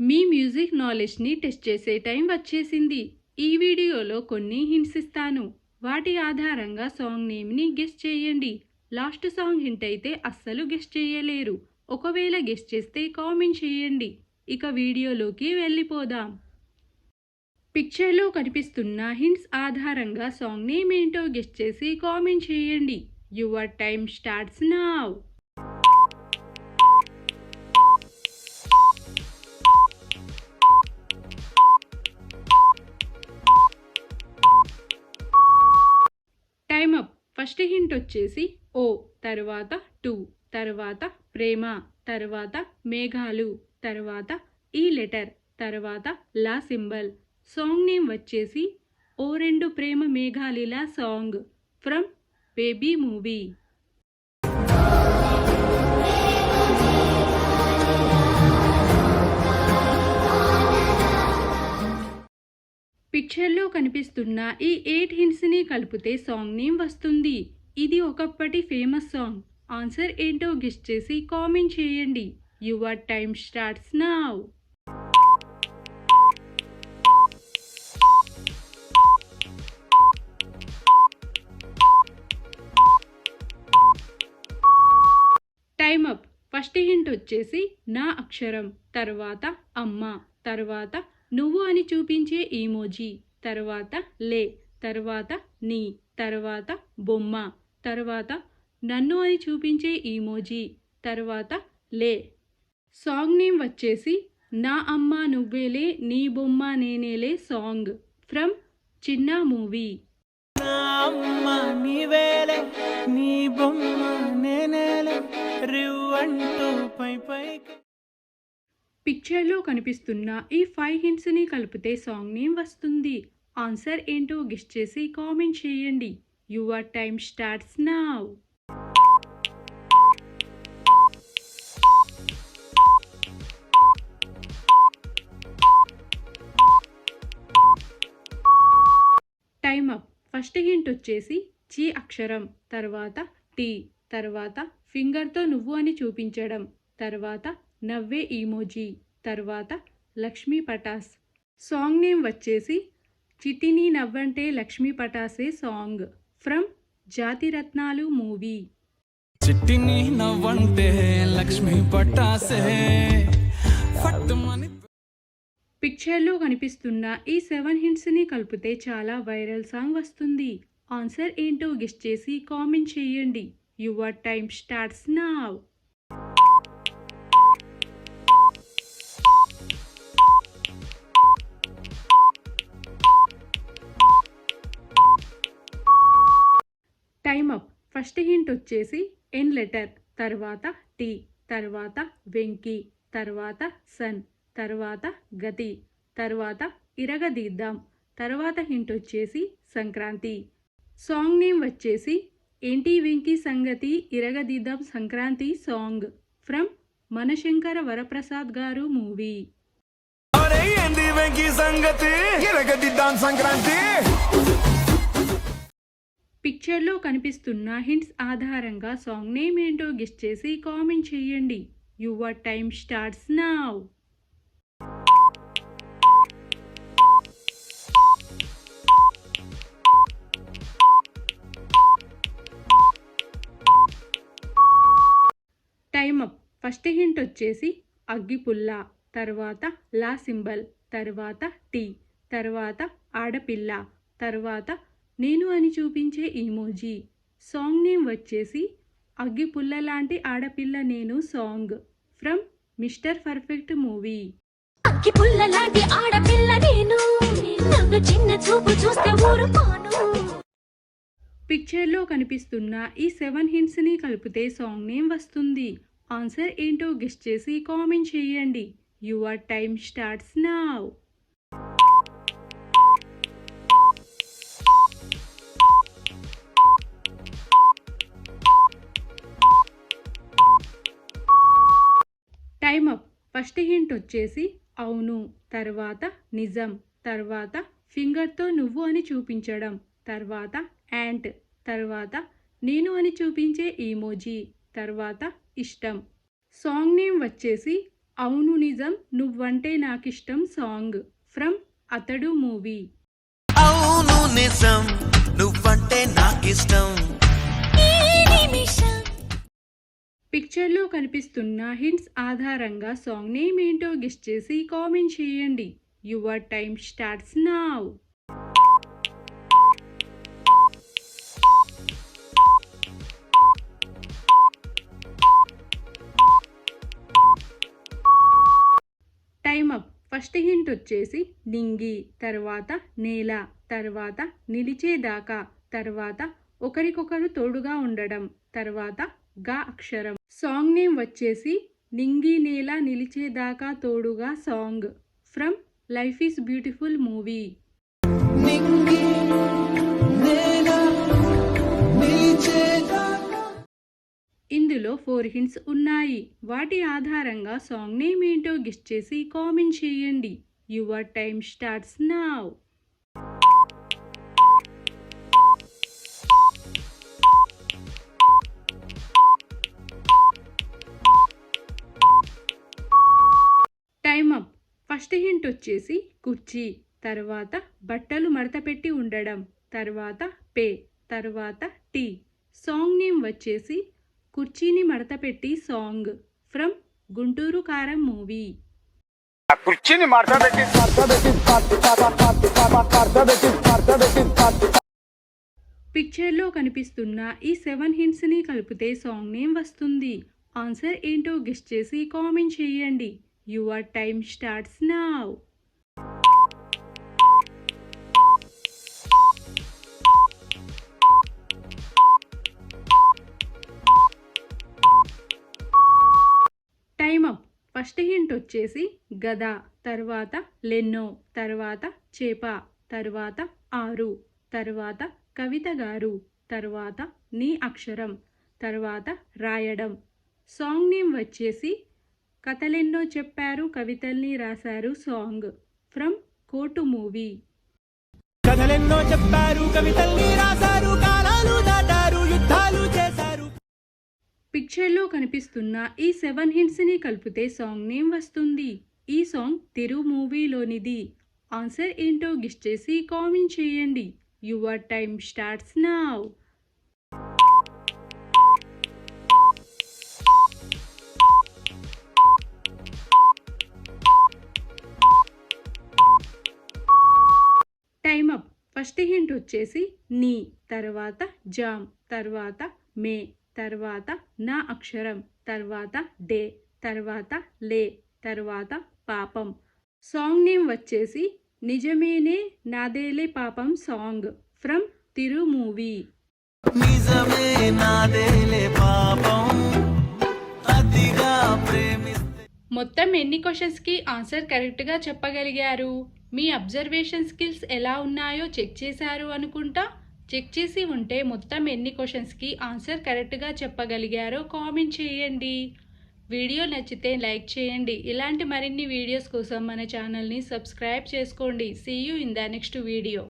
మీ music నాలెడ్జ్ని test చేసే time వచ్చేసింది. ఈ వీడియోలో కొన్ని హింట్స్ ఇస్తాను. వాటి ఆధారంగా సాంగ్ నేమ్ని గెస్ట్ చేయండి. లాస్ట్ సాంగ్ హింట్ అయితే అస్సలు గెస్ట్ చేయలేరు. ఒకవేళ గెస్ట్ చేస్తే కామెంట్ చేయండి. ఇక వీడియోలోకి వెళ్ళిపోదాం. పిక్చర్లో కనిపిస్తున్న హింట్స్ ఆధారంగా సాంగ్ నేమ్ ఏంటో గెస్ట్ చేసి కామెంట్ చేయండి. Your time starts now. Time up. First hint వచ్చేసి ఓ, తర్వాత 2, తర్వాత ప్రేమ, తర్వాత మేఘాలు, తర్వాత ఈ లెటర్, తర్వాత లా సింబల్. సాంగ్ నేమ్ వచ్చేసి ఓ రెండు ప్రేమ మేఘాలిలా సాంగ్ ఫ్రమ్ బేబీ మూవీ. పిక్చర్లో కనిపిస్తున్న ఈ 8 హింట్స్ని కలిపితే సాంగ్ నేమ్ వస్తుంది. ఇది ఒకప్పటి ఫేమస్ సాంగ్. ఆన్సర్ ఏంటో గెస్ట్ చేసి కామెంట్ చేయండి. Your time starts now. Time up. First hint వచ్చేసి నా అక్షరం, తర్వాత అమ్మ, తర్వాత నువ్వు అని చూపించే ఈమోజీ, తర్వాత లే, తర్వాత నీ, తర్వాత బొమ్మ, తర్వాత నన్ను అని చూపించే ఈమోజీ, తర్వాత లే. సాంగ్ నేమ్ వచ్చేసి నా అమ్మ నువ్వేలే నీ బొమ్మ నేనేలే సాంగ్ ఫ్రమ్ చిన్న మూవీ. పిక్చర్లో కనిపిస్తున్న ఈ 5 హింట్స్ని కలిపితే సాంగ్ నేమ్ వస్తుంది. ఆన్సర్ ఏంటో గెస్ట్ చేసి కామెంట్ చేయండి. Your time starts now. Time up. First hint వచ్చేసి చి అక్షరం, తర్వాత టీ, తర్వాత ఫింగర్తో నువ్వు అని చూపించడం, తర్వాత నవ్వే ఈమోజీ, తర్వాత లక్ష్మీ పటాస్. సాంగ్ నేమ్ వచ్చేసి చిటిని నవ్వంటే లక్ష్మీ పటాసే సాంగ్ ఫ్రమ్ జాతిరత్నాలు మూవీ. చిటిని నవ్వంటే లక్ష్మీ పటాసే. పిక్చర్లో కనిపిస్తున్న ఈ 7 హింట్స్ని కలిపితే చాలా వైరల్ సాంగ్ వస్తుంది. ఆన్సర్ ఏంటో గెస్ట్ చేసి కామెంట్ చేయండి. Your time starts now. Time up. First hint వచ్చేసి ఎన్ లెటర్, తర్వాత టీ, తర్వాత వెంకీ, తర్వాత సన్, తర్వాత గతి, తర్వాత ఇరగదీద్దాం, తర్వాత హింట్ వచ్చేసి సంక్రాంతి. సాంగ్ నేమ్ వచ్చేసి ఏంటి వెంకీ సంగతి ఇరగదీద్దాం సంక్రాంతి సాంగ్ ఫ్రమ్ మనశంకర వరప్రసాద్ గారు మూవీ. పిక్చర్లో కనిపిస్తున్న హింట్స్ ఆధారంగా సాంగ్ నేమ్ ఏంటో గెస్ట్ చేసి కామెంట్ చేయండి. Your time starts now. Time up. First hint వచ్చేసి అగ్గిపుల్ల, తర్వాత లా సింబల్, తర్వాత టీ, తర్వాత ఆడపిల్ల, తర్వాత నేను అని చూపించే ఈమోజీ. సాంగ్ నేమ్ వచ్చేసి అగ్గిపుల్ల లాంటి ఆడపిల్ల నేను song from mister perfect movie. అగ్గిపుల్ల లాంటి ఆడపిల్ల నేను, నన్ను చిన్న చూపు చూస్తే ఊరుకోను. పిక్చర్లో కనిపిస్తున్న ఈ 7 హింట్స్ని కలిపితే సాంగ్ నేమ్ వస్తుంది. ఆన్సర్ ఏంటో గెస్ట్ చేసి కామెంట్ చేయండి. Your time starts now. Time up. First hint వచ్చేసి అవును, తర్వాత నిజం, తర్వాత ఫింగర్తో నువ్వు అని చూపించడం, తర్వాత యాంట్, తర్వాత నేను అని చూపించే ఈమోజీ, తర్వాత ఇష్టం. సాంగ్ నేమ్ వచ్చేసి అవును నిజం నువ్వంటే నాకిష్టం సాంగ్ ఫ్రమ్ అతడు మూవీ. అవును నిజం నువ్వంటే నాకిష్టం. పిక్చర్లో కనిపిస్తున్న హింట్స్ ఆధారంగా సాంగ్ నేమ్ ఏంటో గెస్ చేసి కామెంట్ చేయండి. Your time starts now. Time up. First hint వచ్చేసి నింగి, తర్వాత నేల, తర్వాత నిలిచేదాకా, తర్వాత ఒకరికొకరు తోడుగా ఉండడం, తర్వాత గా అక్షరం. సాంగ్ నేమ్ వచ్చేసి నింగి నేల నిలిచేదాకా తోడుగా song from life is beautiful movie. ఇందులో 4 హింట్స్ ఉన్నాయి. వాటి ఆధారంగా సాంగ్ నేమ్ ఏంటో గెస్ చేసి కామెంట్ చేయండి. Your time starts now. Time up. First hint వచ్చేసి కుర్చీ, తర్వాత బట్టలు మడతపెట్టి ఉండడం, తర్వాత పే, తర్వాత టీ. సాంగ్ నేమ్ వచ్చేసి కుర్చీని మడతపెట్టి సాంగ్ ఫ్రమ్ గుంటూరు కారం మూవీ. పిక్చర్లో కనిపిస్తున్న ఈ 7 హింట్స్ని కలిపితే సాంగ్ నేమ్ వస్తుంది. ఆన్సర్ ఏంటో గెస్ చేసి కామెంట్ చేయండి. Your time starts now. Time up. First hint వచ్చేసి గద, తర్వాత లెన్నో, తర్వాత చేప, తర్వాత 6, తర్వాత కవిత గారు, తర్వాత నీ అక్షరం, తర్వాత రాయడం. సాంగ్ నేమ్ వచ్చేసి కథలెన్నో చెప్పారు కవితల్ని రాశారు సాంగ్ ఫ్రమ్ కోటు మూవీ. కథలెన్నో చెప్పారు కవితల్ని రాశారు కాలాలు దాటారు యుద్ధాలు చేశారు. పిక్చర్లో కనిపిస్తున్న ఈ 7 హింట్స్ని కలిపితే సాంగ్ నేమ్ వస్తుంది. ఈ సాంగ్ తిరు మూవీలోనిది. ఆన్సర్ ఏంటో గెస్ చేసి కామెంట్ చేయండి. Your time starts now. Time up. First hint వచ్చేసి నీ, తర్వాత జామ్, తర్వాత మే, తర్వాత నా అక్షరం, తర్వాత డే, తర్వాత లే, తర్వాత పాపం. సాంగ్ నేమ్ వచ్చేసి నిజమేనే నాదేలే పాపం సాంగ్ ఫ్రమ్ తిరు మూవీ. నిజమే నాదేలే పాపం అతిగా ప్రేమిస్తే. మొత్తం ఎన్ని క్వశ్చన్స్కి ఆన్సర్ కరెక్ట్గా చెప్పగలిగారు? మీ అబ్జర్వేషన్ స్కిల్స్ ఎలా ఉన్నాయో చెక్ చేశారు అనుకుంటా. చెక్ చేసి ఉంటే మొత్తం ఎన్ని క్వశ్చన్స్కి ఆన్సర్ కరెక్ట్గా చెప్పగలిగారో కామెంట్ చేయండి. వీడియో నచ్చితే లైక్ చేయండి. ఇలాంటి మరిన్ని వీడియోస్ కోసం మన ఛానల్ని సబ్స్క్రైబ్ చేసుకోండి. See you in the next video.